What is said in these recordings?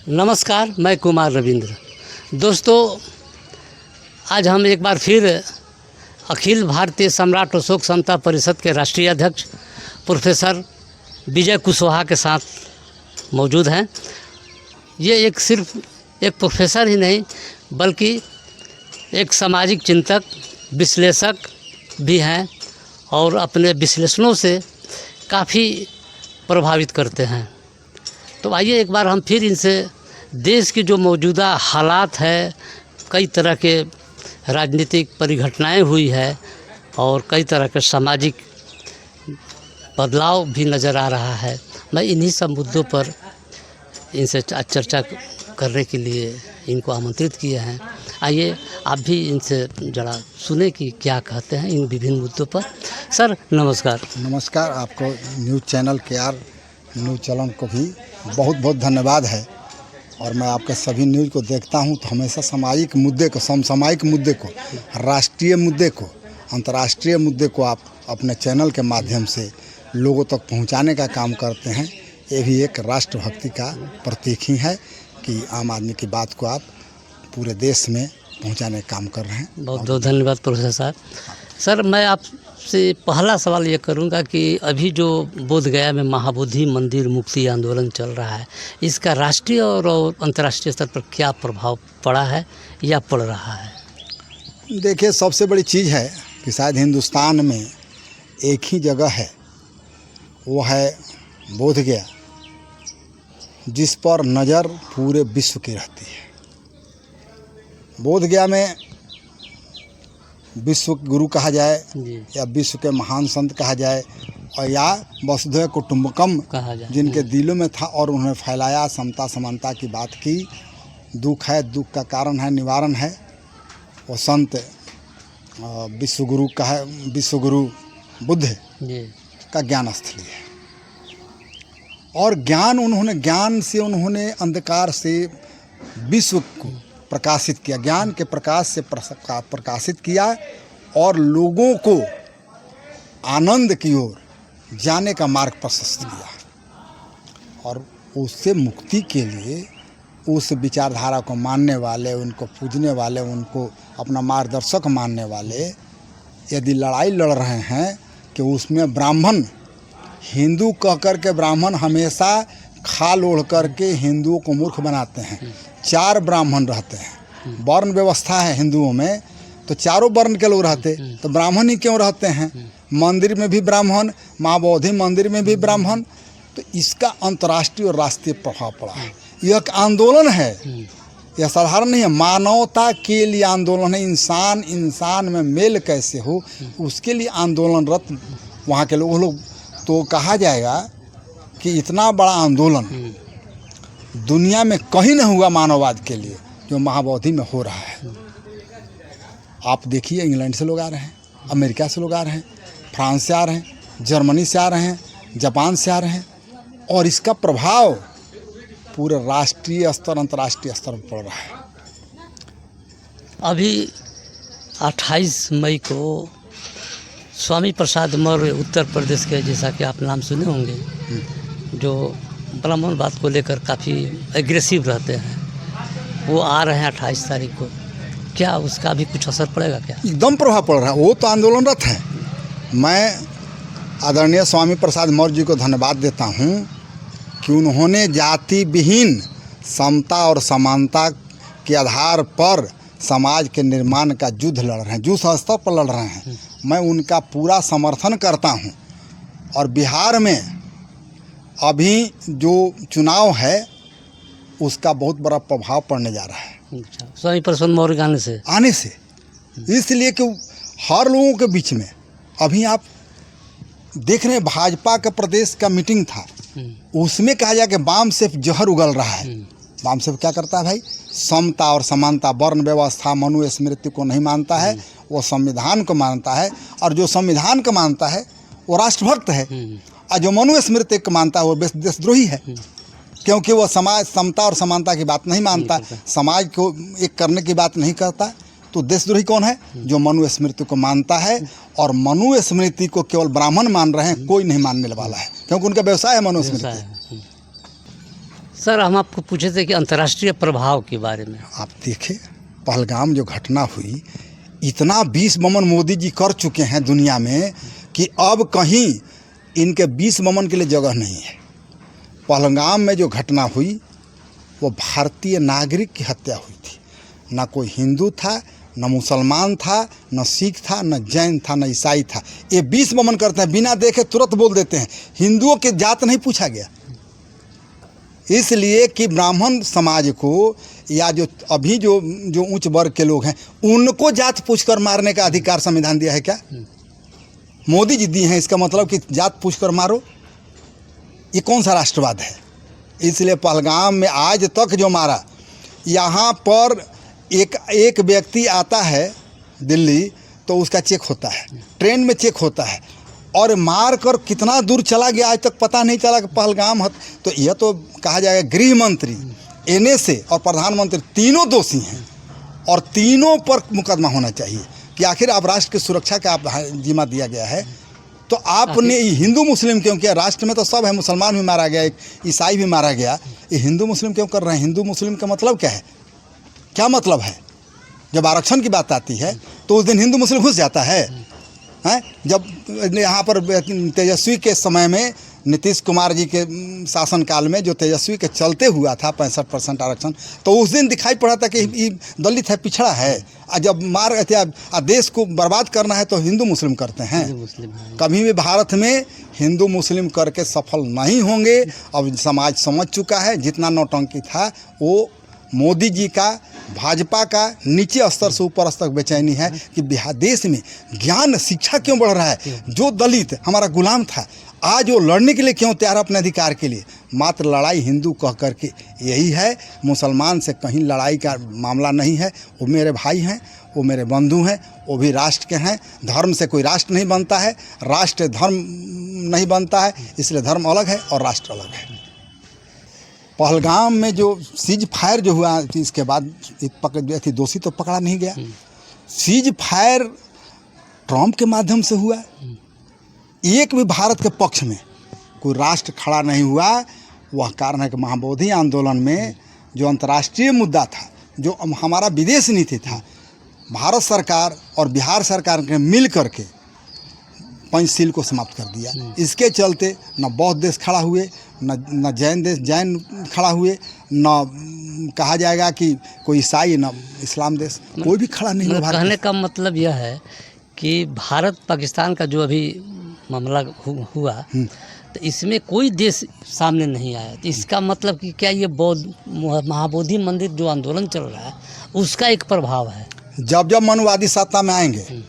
नमस्कार, मैं कुमार रविंद्र। दोस्तों, आज हम एक बार फिर अखिल भारतीय सम्राट अशोक समता परिषद के राष्ट्रीय अध्यक्ष प्रोफेसर विजय कुशवाहा के साथ मौजूद हैं। ये सिर्फ एक प्रोफेसर ही नहीं बल्कि एक सामाजिक चिंतक, विश्लेषक भी हैं और अपने विश्लेषणों से काफ़ी प्रभावित करते हैं। तो आइए एक बार हम फिर इनसे देश की जो मौजूदा हालात है, कई तरह के राजनीतिक परिघटनाएं हुई है और कई तरह के सामाजिक बदलाव भी नज़र आ रहा है, मैं इन्हीं सब मुद्दों पर इनसे चर्चा करने के लिए इनको आमंत्रित किए हैं। आइए आप भी इनसे ज़रा सुने कि क्या कहते हैं इन विभिन्न मुद्दों पर। सर नमस्कार। नमस्कार। आपको news channel KR news channel को भी बहुत बहुत धन्यवाद है। और मैं आपके सभी न्यूज़ को देखता हूं तो हमेशा सामाजिक मुद्दे को, समसामयिक मुद्दे को, राष्ट्रीय मुद्दे को, अंतर्राष्ट्रीय मुद्दे को आप अपने चैनल के माध्यम से लोगों तक पहुंचाने का काम करते हैं। ये भी एक राष्ट्रभक्ति का प्रतीक ही है कि आम आदमी की बात को आप पूरे देश में पहुंचाने का काम कर रहे हैं। बहुत बहुत धन्यवाद प्रोफेसर साहब। सर मैं आपसे पहला सवाल ये करूंगा कि अभी जो बोधगया में महाबोधि मंदिर मुक्ति आंदोलन चल रहा है, इसका राष्ट्रीय और अंतर्राष्ट्रीय स्तर पर क्या प्रभाव पड़ा है या पड़ रहा है? देखिए, सबसे बड़ी चीज़ है कि शायद हिंदुस्तान में एक ही जगह है, वो है बोधगया, जिस पर नज़र पूरे विश्व की रहती है। बोधगया में विश्व गुरु कहा जाए या विश्व के महान संत कहा जाए और या वसुधैव कुटुंबकम कहा जाए, जिनके दिलों में था और उन्होंने फैलाया, समता समानता की बात की। दुख है, दुख का कारण है, निवारण है। वो संत विश्व गुरु का है, विश्व गुरु बुद्ध का ज्ञान स्थली है। और ज्ञान से उन्होंने अंधकार से विश्व को प्रकाशित किया, ज्ञान के प्रकाश से प्रकाशित किया और लोगों को आनंद की ओर जाने का मार्ग प्रशस्त किया। और उससे मुक्ति के लिए उस विचारधारा को मानने वाले, उनको पूजने वाले, उनको अपना मार्गदर्शक मानने वाले यदि लड़ाई लड़ रहे हैं कि उसमें ब्राह्मण, हिंदू कहकर के ब्राह्मण हमेशा खाल ओढ़ करके हिंदुओं को मूर्ख बनाते हैं। 4 ब्राह्मण रहते हैं, वर्ण व्यवस्था है हिंदुओं में, तो चारों वर्ण के लोग रहते, तो ब्राह्मण ही क्यों रहते हैं? मंदिर में भी ब्राह्मण, माँ बोधि मंदिर में भी ब्राह्मण। तो इसका अंतर्राष्ट्रीय और राष्ट्रीय प्रभाव पड़ा है। यह एक आंदोलन है, यह साधारण नहीं है, मानवता के लिए आंदोलन है। इंसान में मेल कैसे हो, उसके लिए आंदोलनरत वहाँ के लोग तो कहा जाएगा कि इतना बड़ा आंदोलन दुनिया में कहीं नहीं हुआ मानववाद के लिए जो महाबोधि में हो रहा है। आप देखिए, इंग्लैंड से लोग आ रहे हैं, अमेरिका से लोग आ रहे हैं, फ्रांस से आ रहे हैं, जर्मनी से आ रहे हैं, जापान से आ रहे हैं, और इसका प्रभाव पूरे राष्ट्रीय स्तर, अंतर्राष्ट्रीय स्तर पर पड़ रहा है। अभी 28 मई को स्वामी प्रसाद मौर्य उत्तर प्रदेश के, जैसा कि आप नाम सुने होंगे, जो ब्राह्मणवाद को लेकर काफ़ी एग्रेसिव रहते हैं, वो आ रहे हैं 28 तारीख को। क्या उसका भी कुछ असर पड़ेगा क्या? एकदम प्रभाव पड़ रहा है, वो तो आंदोलनरत हैं। मैं आदरणीय स्वामी प्रसाद मौर्य जी को धन्यवाद देता हूँ कि उन्होंने जाति विहीन समता और समानता के आधार पर समाज के निर्माण का युद्ध लड़ रहे हैं, युद्ध स्तर पर लड़ रहे हैं। मैं उनका पूरा समर्थन करता हूं। और बिहार में अभी जो चुनाव है उसका बहुत बड़ा प्रभाव पड़ने जा रहा है स्वामी प्रसाद मौर्य आने से। इसलिए कि हर लोगों के बीच में अभी आप देख रहे हैं, भाजपा का प्रदेश का मीटिंग था, उसमें कहा जाए कि वाम से जहर उगल रहा है। वाम से क्या करता है भाई? समता और समानता, वर्ण व्यवस्था, मनु स्मृति को नहीं मानता है, वो संविधान को मानता है। और जो संविधान को मानता है वो राष्ट्रभक्त है, और जो मनु स्मृति को मानता है वो देशद्रोही है, क्योंकि वो समाज समता और समानता की बात नहीं मानता, समाज को एक करने की बात नहीं करता। तो देशद्रोही कौन है? जो मनु स्मृति को मानता है। और मनु स्मृति को केवल ब्राह्मण मान रहे हैं, कोई नहीं मानने वाला है, क्योंकि उनका व्यवसाय है मनु स्मृति। सर हम आपको पूछे थे कि अंतर्राष्ट्रीय प्रभाव के बारे में। आप देखें पहलगाम जो घटना हुई, इतना 20 बमन मोदी जी कर चुके हैं दुनिया में कि अब कहीं इनके 20 बमन के लिए जगह नहीं है। पहलगाम में जो घटना हुई वो भारतीय नागरिक की हत्या हुई थी। ना कोई हिंदू था, न मुसलमान था, न सिख था, न जैन था, न ईसाई था। ये 20 बमन करते हैं, बिना देखे तुरंत बोल देते हैं। हिंदुओं की जात नहीं पूछा गया, इसलिए कि ब्राह्मण समाज को या जो अभी जो उच्च वर्ग के लोग हैं उनको जात पूछकर मारने का अधिकार संविधान दिया है क्या? मोदी जी दिए हैं। इसका मतलब कि जात पूछकर मारो, ये कौन सा राष्ट्रवाद है? इसलिए पहलगाम में आज तक जो मारा, यहाँ पर एक व्यक्ति आता है दिल्ली तो उसका चेक होता है, ट्रेन में चेक होता है, और मार कर कितना दूर चला गया आज तक पता नहीं चला कि पहलगाम तो यह तो कहा जाएगा गृह मंत्री, NSA और प्रधानमंत्री तीनों दोषी हैं और तीनों पर मुकदमा होना चाहिए कि आखिर आप राष्ट्र की सुरक्षा का आप जिम्मा दिया गया है तो आपने हिंदू मुस्लिम क्यों किया? राष्ट्र में तो सब है, मुसलमान भी मारा गया, एक ईसाई भी मारा गया, ये हिंदू मुस्लिम क्यों कर रहे हैं? हिंदू मुस्लिम का मतलब क्या है? क्या मतलब है? जब आरक्षण की बात आती है तो उस दिन हिंदू मुस्लिम घुस जाता है, हैं? जब यहाँ पर तेजस्वी के समय में, नीतीश कुमार जी के शासनकाल में जो तेजस्वी के चलते हुआ था 65% आरक्षण, तो उस दिन दिखाई पड़ा था कि ये दलित है, पिछड़ा है। और जब मार देश को बर्बाद करना है तो हिंदू मुस्लिम करते हैं। कभी भी भारत में हिंदू मुस्लिम करके सफल नहीं होंगे। अब समाज समझ चुका है, जितना नौटंकी था वो मोदी जी का, भाजपा का नीचे स्तर से ऊपर स्तर तक बेचैनी है कि बिहार देश में ज्ञान शिक्षा क्यों बढ़ रहा है? जो दलित हमारा गुलाम था आज वो लड़ने के लिए क्यों तैयार अपने अधिकार के लिए? मात्र लड़ाई हिंदू कह करके यही है। मुसलमान से कहीं लड़ाई का मामला नहीं है। वो मेरे भाई हैं, वो मेरे बंधु हैं, वो भी राष्ट्र के हैं। धर्म से कोई राष्ट्र नहीं बनता है, राष्ट्र धर्म नहीं बनता है, इसलिए धर्म अलग है और राष्ट्र अलग है। पहलगाम में जो सीज फायर जो हुआ, इसके बाद एक दोषी तो पकड़ा नहीं गया। सीज फायर ट्रंप के माध्यम से हुआ। एक भी भारत के पक्ष में कोई राष्ट्र खड़ा नहीं हुआ। वह कारण है कि महाबोधि आंदोलन में जो अंतर्राष्ट्रीय मुद्दा था, जो हमारा विदेश नीति था, भारत सरकार और बिहार सरकार ने मिल करके पंचशील को समाप्त कर दिया। इसके चलते न बौद्ध देश खड़ा हुए, न जैन खड़ा हुए, न कहा जाएगा कि कोई ईसाई, न इस्लाम देश, कोई भी खड़ा नहीं हुआ। कहने का मतलब यह है कि भारत पाकिस्तान का जो अभी मामला हुआ तो इसमें कोई देश सामने नहीं आया। तो इसका मतलब कि क्या ये बौद्ध महाबोधि मंदिर जो आंदोलन चल रहा है उसका एक प्रभाव है? जब जब मनुवादी सत्ता में आएंगे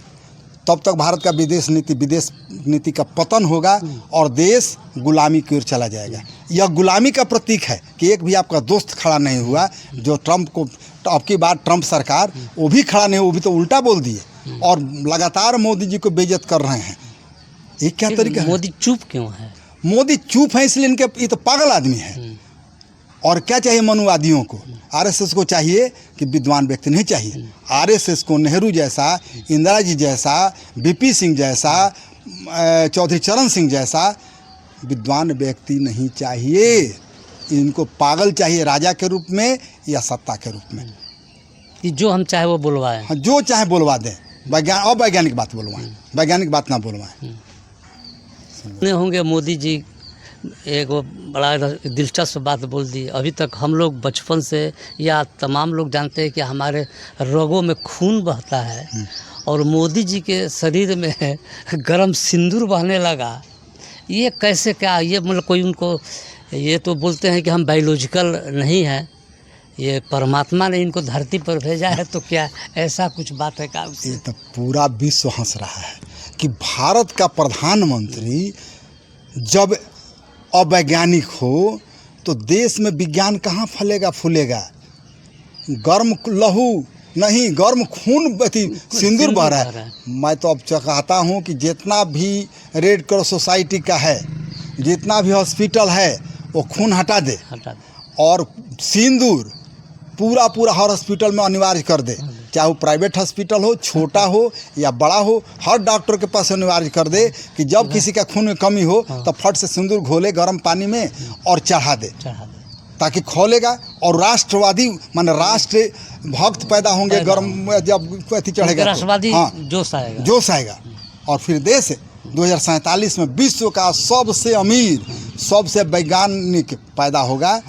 तब तक भारत का विदेश नीति का पतन होगा और देश गुलामी की ओर चला जाएगा। यह गुलामी का प्रतीक है कि एक भी आपका दोस्त खड़ा नहीं हुआ। जो ट्रंप को, अब की बार ट्रंप सरकार, वो भी खड़ा नहीं, वो भी तो उल्टा बोल दिए और लगातार मोदी जी को बेइज्जत कर रहे हैं। ये क्या तरीका है? मोदी चुप क्यों है? मोदी चुप है इसलिए इनके, ये तो पागल आदमी है। और क्या चाहिए मनुवादियों को? आरएसएस को चाहिए कि विद्वान व्यक्ति नहीं चाहिए। आरएसएस को नेहरू जैसा, इंदिरा जी जैसा, बीपी सिंह जैसा, चौधरी चरण सिंह जैसा विद्वान व्यक्ति नहीं चाहिए। इनको पागल चाहिए, राजा के रूप में या सत्ता के रूप में। कि जो हम चाहे वो बुलवाएं। हाँ, जो चाहे बुलवा दें। वैज्ञानिक बात बुलवाएं, वैज्ञानिक बात ना बुलवाएं। सुने होंगे मोदी जी एक बड़ा दिलचस्प बात बोल दी। अभी तक हम लोग बचपन से या तमाम लोग जानते हैं कि हमारे रगों में खून बहता है और मोदी जी के शरीर में गरम सिंदूर बहने लगा। ये कैसे, क्या ये मतलब कोई उनको, ये तो बोलते हैं कि हम बायोलॉजिकल नहीं हैं, ये परमात्मा ने इनको धरती पर भेजा है, तो क्या ऐसा कुछ बात है क्या? ये तो पूरा विश्व हंस रहा है कि भारत का प्रधानमंत्री जब अवैज्ञानिक हो तो देश में विज्ञान कहाँ फलेगा फूलेगा? गर्म लहू नहीं, गर्म खून सिंदूर बह रहा है। मैं तो अब चाहता हूँ कि जितना भी रेड क्रॉस सोसाइटी का है, जितना भी हॉस्पिटल है, वो खून हटा दे और सिंदूर पूरा हर हॉस्पिटल में अनिवार्य कर दे। चाहे वो प्राइवेट हॉस्पिटल हो, छोटा हो या बड़ा हो, हर डॉक्टर के पास अनिवार्य कर दे कि जब किसी का खून में कमी हो तो फट से सिंदूर घोले गर्म पानी में और चढ़ा दे। ताकि खोलेगा और राष्ट्रवादी माने राष्ट्र भक्त पैदा होंगे गर्म जब अति चढ़ेगा राष्ट्रवादी हाँ जोश आएगा और फिर देश 2047 में विश्व का सबसे अमीर सबसे वैज्ञानिक पैदा होगा।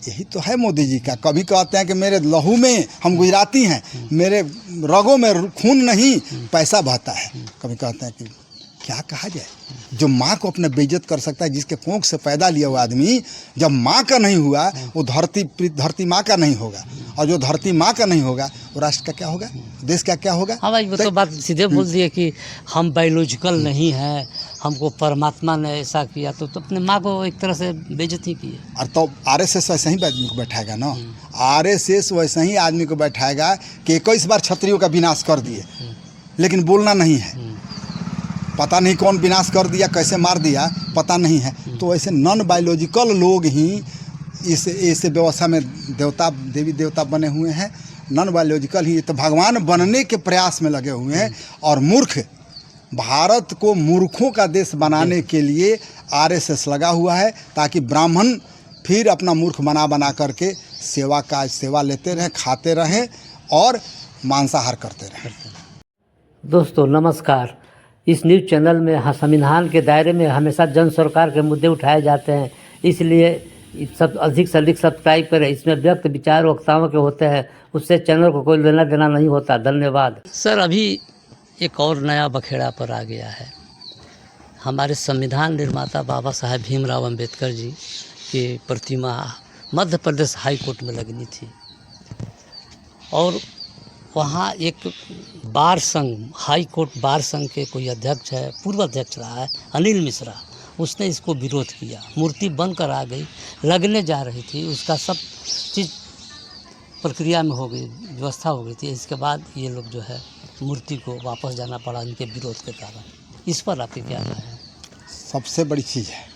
यही तो है मोदी जी का। कभी कहते हैं कि मेरे लहू में, हम गुजराती हैं, मेरे रगों में खून नहीं पैसा बहता है। कभी कहते हैं कि क्या कहा जाए, जो माँ को अपने बेइज्जत कर सकता है, जिसके कोख से पैदा लिया हुआ आदमी जब माँ का नहीं हुआ वो धरती माँ का नहीं होगा, और जो धरती माँ का नहीं होगा वो राष्ट्र का क्या होगा, देश का क्या होगा। हाँ भाई, वो तो बात सीधे बोल दिए कि हम बायोलॉजिकल नहीं हैं, हमको परमात्मा ने ऐसा किया, तो अपने माँ को एक तरह से बेइज्जती की है। और तो आरएसएस वैसे ही आदमी को बैठाएगा ना, आरएसएस वैसे ही आदमी को बैठाएगा कि 21 बार क्षत्रियों का विनाश कर दिए, लेकिन बोलना नहीं है, पता नहीं कौन विनाश कर दिया, कैसे मार दिया, पता नहीं है। तो ऐसे नॉन बायोलॉजिकल लोग ही इस व्यवस्था में देवी देवता बने हुए हैं। नॉन बायोलॉजिकल ही तो भगवान बनने के प्रयास में लगे हुए हैं। और मूर्ख, भारत को मूर्खों का देश बनाने के लिए आरएसएस लगा हुआ है, ताकि ब्राह्मण फिर अपना मूर्ख बना करके सेवा लेते रहें, खाते रहें और मांसाहार करते रहें। दोस्तों नमस्कार। इस न्यूज़ चैनल में संविधान के दायरे में हमेशा जन सरकार के मुद्दे उठाए जाते हैं, इसलिए सब अधिक से अधिक सब्सक्राइब करें। इसमें व्यक्त विचार वक्ताओं के होते हैं, उससे चैनल को कोई लेना देना नहीं होता। धन्यवाद। सर, अभी एक और नया बखेड़ा पर आ गया है। हमारे संविधान निर्माता बाबा साहेब भीमराव अंबेडकर जी की प्रतिमा मध्य प्रदेश हाई कोर्ट में लगनी थी, और वहाँ एक बार संघ, हाई कोर्ट बार संघ के कोई अध्यक्ष है, पूर्व अध्यक्ष रहा है अनिल मिश्रा, उसने इसको विरोध किया। मूर्ति बनकर आ गई, लगने जा रही थी, उसका सब चीज़ प्रक्रिया में हो गई, व्यवस्था हो गई थी। इसके बाद ये लोग जो है मूर्ति को वापस जाना पड़ा इनके विरोध के कारण। इस पर आपकी क्या राय है? सबसे बड़ी चीज़ है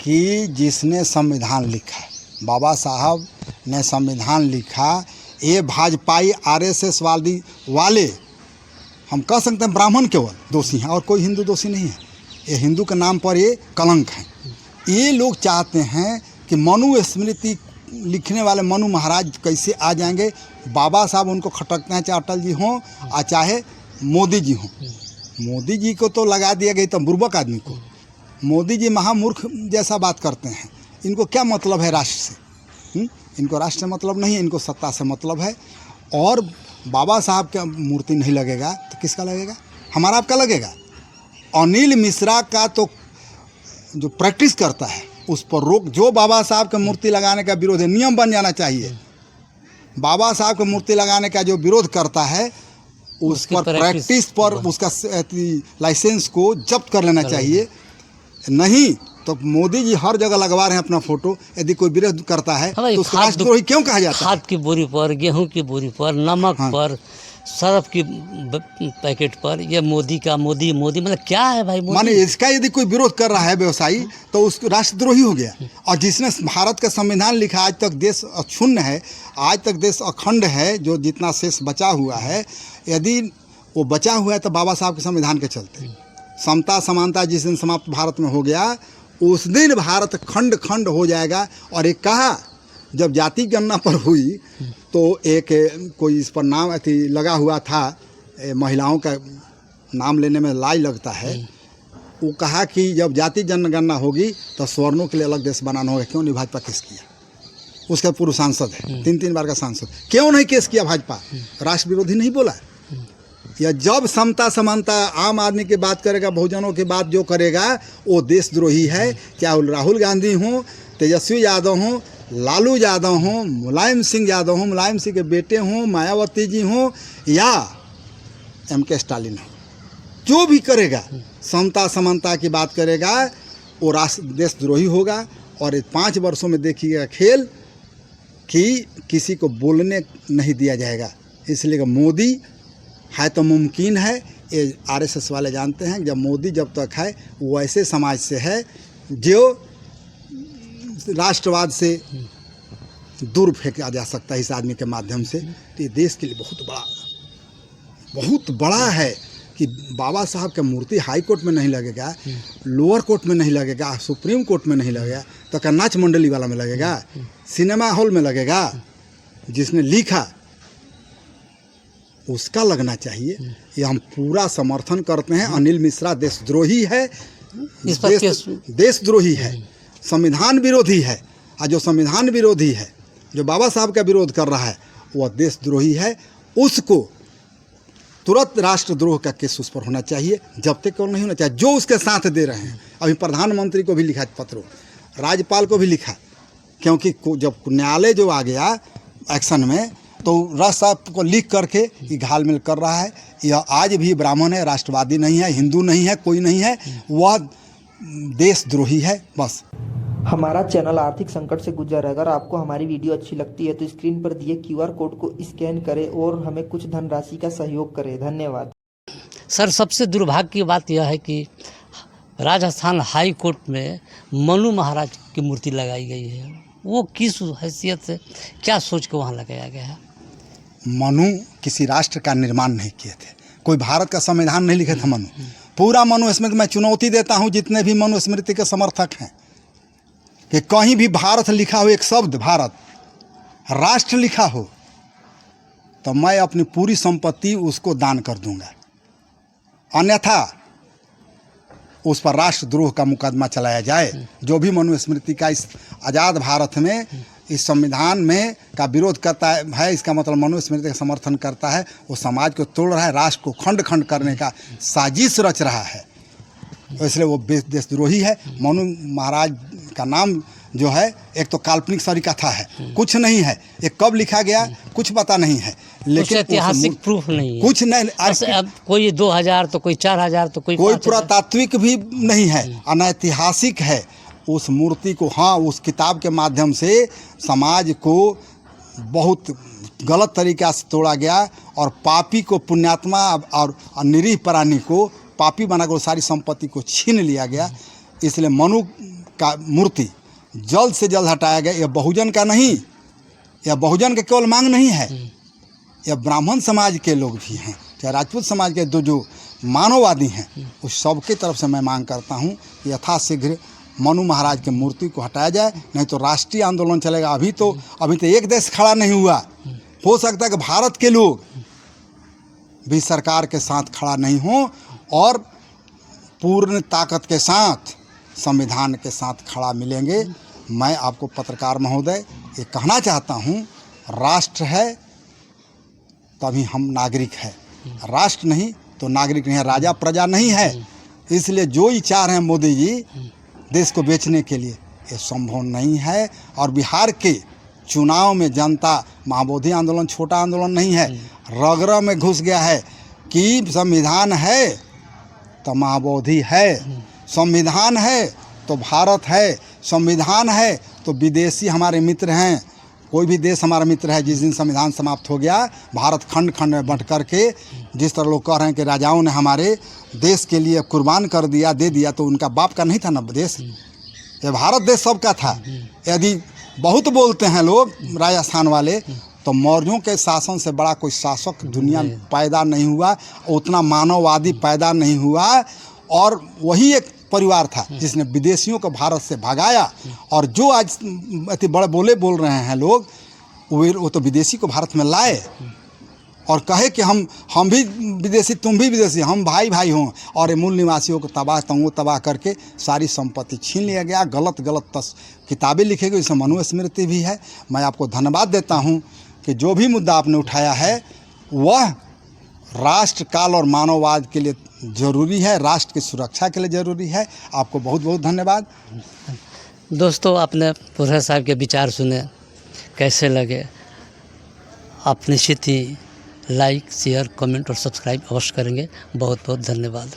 कि जिसने संविधान लिखा, बाबा साहब ने संविधान लिखा, ये भाजपाई आरएसएस वाले हम कह सकते हैं ब्राह्मण केवल दोषी हैं और कोई हिंदू दोषी नहीं है। ये हिंदू के नाम पर ये कलंक है। ये लोग चाहते हैं कि मनु स्मृति लिखने वाले मनु महाराज कैसे आ जाएंगे। बाबा साहब उनको खटकते हैं, चाहे अटल जी हों और चाहे मोदी जी हों। मोदी जी को तो लगा दिया गया तो बुर्बक आदमी को। मोदी जी महामूर्ख जैसा बात करते हैं। इनको क्या मतलब है राष्ट्र से? इनको राष्ट्र से मतलब नहीं है, इनको सत्ता से मतलब है। और बाबा साहब का मूर्ति नहीं लगेगा तो किसका लगेगा? हमारा आपका लगेगा। अनिल मिश्रा का तो जो प्रैक्टिस करता है उस पर रोक। जो बाबा साहब का मूर्ति लगाने का विरोध है, नियम बन जाना चाहिए। बाबा साहब का मूर्ति लगाने का जो विरोध करता है उस पर प्रैक्टिस पर उसका लाइसेंस को जब्त कर लेना चाहिए। नहीं तो मोदी जी हर जगह लगवा रहे हैं अपना फोटो। यदि कोई विरोध करता है तो उसको राष्ट्रद्रोही क्यों कहा जाता है? खाद की बोरी पर, गेहूं की बोरी पर, नमक पर, सर्फ की पैकेट पर ये मोदी का मोदी मतलब क्या है भाई? माने इसका यदि कोई विरोध कर रहा है व्यवसायी तो उसको राष्ट्रद्रोही हो गया। और जिसने भारत का संविधान लिखा, आज तक देश अक्षुण्ण है, आज तक देश अखंड है, जो जितना शेष बचा हुआ है, यदि वो बचा हुआ है तो बाबा साहब के संविधान के चलते। समता समानता जिस दिन समाप्त भारत में हो गया उस दिन भारत खंड खंड हो जाएगा। और एक कहा जब जाति गणना पर हुई तो एक कोई इस पर नाम लगा हुआ था, महिलाओं का नाम लेने में लाई लगता है। वो कहा कि जब जाति जनगणना होगी तो स्वर्णों के लिए अलग देश बनाना होगा। क्यों नहीं भाजपा केस किया? उसका पूर्व सांसद है, 3 बार का सांसद, क्यों नहीं केस किया भाजपा? राष्ट्र विरोधी नहीं बोला। या जब समता समानता आम आदमी की बात करेगा, बहुजनों की बात जो करेगा वो देशद्रोही है। चाहे राहुल गांधी हों, तेजस्वी यादव हों, लालू यादव हों, मुलायम सिंह यादव हों, मुलायम सिंह के बेटे हों, मायावती जी हों या MK स्टालिन हो, जो भी करेगा समता समानता की बात करेगा वो राष्ट्र देशद्रोही होगा। और 5 वर्षों में देखिएगा खेल कि किसी को बोलने नहीं दिया जाएगा। इसलिए मोदी है तो मुमकिन है, ये आरएसएस वाले जानते हैं। जब मोदी जब तक है वो ऐसे समाज से है जो राष्ट्रवाद से दूर फेंका जा सकता है इस आदमी के माध्यम से। तो ये देश के लिए बहुत बड़ा है। कि बाबा साहब का मूर्ति हाई कोर्ट में नहीं लगेगा, लोअर कोर्ट में नहीं लगेगा, सुप्रीम कोर्ट में नहीं लगेगा, तो क्या नाच मंडली वाला में लगेगा, सिनेमा हॉल में लगेगा। जिसने लिखा उसका लगना चाहिए। ये हम पूरा समर्थन करते हैं। अनिल मिश्रा देशद्रोही है, इस पर देशद्रोही है, संविधान विरोधी है। और जो संविधान विरोधी है, जो बाबा साहब का विरोध कर रहा है, वह देशद्रोही है। उसको तुरंत राष्ट्रद्रोह का केस उस पर होना चाहिए, जब तक और नहीं होना चाहिए। जो उसके साथ दे रहे हैं, अभी प्रधानमंत्री को भी लिखा पत्र, राज्यपाल को भी लिखा, क्योंकि जब न्यायालय जो आ गया एक्शन में, तो राज साहब को लिख करके ये घालमेल कर रहा है। यह आज भी ब्राह्मण है, राष्ट्रवादी नहीं है, हिंदू नहीं है, कोई नहीं है, वह देशद्रोही है। बस हमारा चैनल आर्थिक संकट से गुजर है। अगर आपको हमारी वीडियो अच्छी लगती है तो स्क्रीन पर दिए QR कोड को स्कैन करें और हमें कुछ धनराशि का सहयोग करें। धन्यवाद। सर, सबसे दुर्भाग्य की बात यह है कि राजस्थान हाई कोर्ट में मनु महाराज की मूर्ति लगाई गई है। वो किस हैसियत से, क्या सोच के वहाँ लगाया गया है? मनु किसी राष्ट्र का निर्माण नहीं किए थे, कोई भारत का संविधान नहीं लिखे थे मनु। पूरा मनुस्मृति मैं चुनौती देता हूँ जितने भी मनुस्मृति के समर्थक हैं, कि कहीं भी भारत लिखा हो, एक शब्द भारत राष्ट्र लिखा हो, तो मैं अपनी पूरी संपत्ति उसको दान कर दूंगा। अन्यथा उस पर राष्ट्रद्रोह का मुकदमा चलाया जाए। जो भी मनुस्मृति का इस आज़ाद भारत में, इस संविधान में का विरोध करता है, इसका मतलब मनुस्मृति का समर्थन करता है, वो समाज को तोड़ रहा है, राष्ट्र को खंड खंड करने का साजिश रच रहा है। इसलिए वो देशद्रोही है। मनु महाराज का नाम जो है, एक तो काल्पनिक सारी कथा है, कुछ नहीं है। ये कब लिखा गया कुछ पता नहीं है, लेकिन ऐतिहासिक प्रूफ नहीं है, कुछ नहीं। अब कोई 2000 तो कोई 4000 तो कोई पुरातात्विक भी नहीं है, अनैतिहासिक है। उस मूर्ति को, हाँ, उस किताब के माध्यम से समाज को बहुत गलत तरीक़ा से तोड़ा गया, और पापी को पुण्यात्मा और निरीह प्राणी को पापी बनाकर सारी संपत्ति को छीन लिया गया। इसलिए मनु का मूर्ति जल्द से जल्द हटाया गया। यह बहुजन का नहीं, यह बहुजन का केवल मांग नहीं है, यह ब्राह्मण समाज के लोग भी हैं, चाहे राजपूत समाज के जो मानववादी हैं, उस सब की तरफ से मैं मांग करता हूँ कि यथाशीघ्र मनु महाराज की मूर्ति को हटाया जाए, नहीं तो राष्ट्रीय आंदोलन चलेगा। अभी तो एक देश खड़ा नहीं हुआ, हो सकता है कि भारत के लोग भी सरकार के साथ खड़ा नहीं हो और पूर्ण ताकत के साथ संविधान के साथ खड़ा मिलेंगे। मैं आपको पत्रकार महोदय ये कहना चाहता हूँ, राष्ट्र है तभी हम नागरिक है, राष्ट्र नहीं तो नागरिक नहीं है, राजा प्रजा नहीं है। इसलिए जो ही चाह रहे हैं मोदी जी देश को बेचने के लिए, ये संभव नहीं है। और बिहार के चुनाव में जनता, महाबोधि आंदोलन छोटा आंदोलन नहीं है, रगरा में घुस गया है कि संविधान है तो महाबोधि है, संविधान है तो भारत है, संविधान है तो विदेशी हमारे मित्र हैं। कोई भी देश हमारा मित्र है। जिस दिन संविधान समाप्त हो गया, भारत खंड खंड में बंट करके, जिस तरह लोग कह रहे हैं कि राजाओं ने हमारे देश के लिए कुर्बान कर दिया, दे दिया, तो उनका बाप का नहीं था ना देश, ये भारत देश सबका था। यदि बहुत बोलते हैं लोग राजस्थान वाले, तो मौर्यों के शासन से बड़ा कोई शासक दुनिया में पैदा नहीं हुआ, उतना मानववादी पैदा नहीं हुआ। और वही एक परिवार था जिसने विदेशियों को भारत से भगाया। और जो आज इतने बड़े बोल रहे हैं लोग, वो तो विदेशी को भारत में लाए और कहे कि हम भी विदेशी, तुम भी विदेशी, हम भाई भाई हों। और मूल निवासियों को तबाह करके सारी संपत्ति छीन लिया गया। गलत किताबें लिखी गई, इसमें मनुस्मृति भी है। मैं आपको धन्यवाद देता हूँ कि जो भी मुद्दा आपने उठाया है वह राष्ट्र काल और मानववाद के लिए ज़रूरी है, राष्ट्र की सुरक्षा के लिए ज़रूरी है। आपको बहुत बहुत धन्यवाद। दोस्तों, आपने प्रोफेसर साहब के विचार सुने, कैसे लगे? आप निश्चित ही लाइक, शेयर, कमेंट और सब्सक्राइब अवश्य करेंगे। बहुत बहुत धन्यवाद।